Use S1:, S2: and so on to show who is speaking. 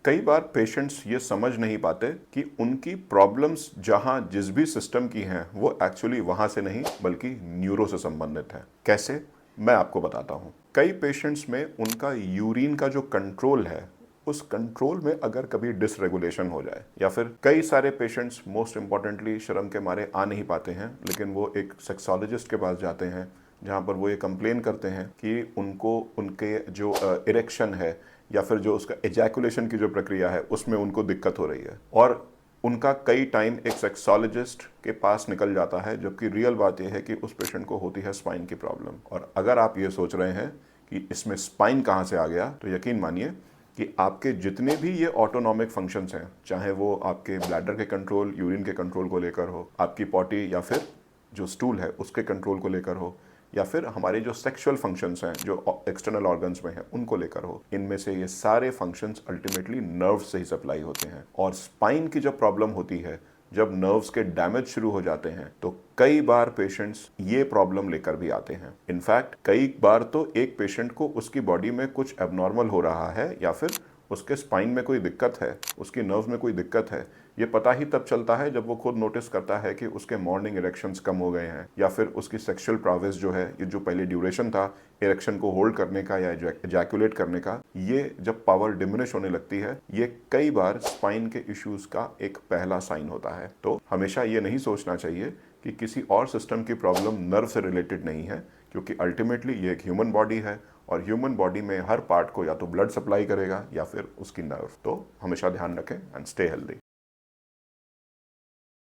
S1: कई बार पेशेंट्स ये समझ नहीं पाते कि उनकी प्रॉब्लम्स जहां जिस भी सिस्टम की हैं वो एक्चुअली वहां से नहीं बल्कि न्यूरो से संबंधित है। कैसे? मैं आपको बताता हूं। कई पेशेंट्स में उनका यूरिन का जो कंट्रोल है उस कंट्रोल में अगर कभी डिसरेगुलेशन हो जाए, या फिर कई सारे पेशेंट्स मोस्ट इंपॉर्टेंटली शर्म के मारे आ नहीं पाते हैं, लेकिन वो एक सेक्सोलॉजिस्ट के पास जाते हैं जहां पर वो ये कंप्लेन करते हैं कि उनको उनके जो इरेक्शन है या फिर जो उसका एजैकुलेशन की जो प्रक्रिया है उसमें उनको दिक्कत हो रही है, और उनका कई टाइम एक सेक्सोलॉजिस्ट के पास निकल जाता है, जबकि रियल बात यह है कि उस पेशेंट को होती है स्पाइन की प्रॉब्लम। और अगर आप ये सोच रहे हैं कि इसमें स्पाइन कहाँ से आ गया, तो यकीन मानिए कि आपके जितने भी ये ऑटोनॉमिक फंक्शंस हैं, चाहे वो आपके ब्लैडर के कंट्रोल, यूरिन के कंट्रोल को लेकर हो, आपकी पॉटी या फिर जो स्टूल है उसके कंट्रोल को लेकर हो, या फिर हमारे जो सेक्सुअल फंक्शंस हैं जो एक्सटर्नल ऑर्गन्स में हैं उनको लेकर हो, इनमें से ये सारे फंक्शंस अल्टीमेटली नर्व से ही सप्लाई होते हैं। और स्पाइन की जब प्रॉब्लम होती है, जब नर्व्स के डैमेज शुरू हो जाते हैं, तो कई बार पेशेंट्स ये प्रॉब्लम लेकर भी आते हैं। इनफैक्ट कई बार तो एक पेशेंट को उसकी बॉडी में कुछ एबनॉर्मल हो रहा है या फिर उसके स्पाइन में कोई दिक्कत है, उसकी नर्व में कोई दिक्कत है, ये पता ही तब चलता है जब वो खुद नोटिस करता है कि उसके मॉर्निंग इरेक्शंस कम हो गए हैं, या फिर उसकी सेक्सुअल प्रावेस जो है, ये जो पहले ड्यूरेशन था इरेक्शन को होल्ड करने का या एजैकुलेट करने का, ये जब पावर डिमिनिश होने लगती है, ये कई बार स्पाइन के इश्यूज का एक पहला साइन होता है। तो हमेशा ये नहीं सोचना चाहिए कि किसी और सिस्टम की प्रॉब्लम नर्व से रिलेटेड नहीं है, क्योंकि अल्टीमेटली ये एक ह्यूमन बॉडी है और ह्यूमन बॉडी में हर पार्ट को या तो ब्लड सप्लाई करेगा या फिर उसकी नर्व। तो हमेशा ध्यान रखें एंड स्टे हेल्दी।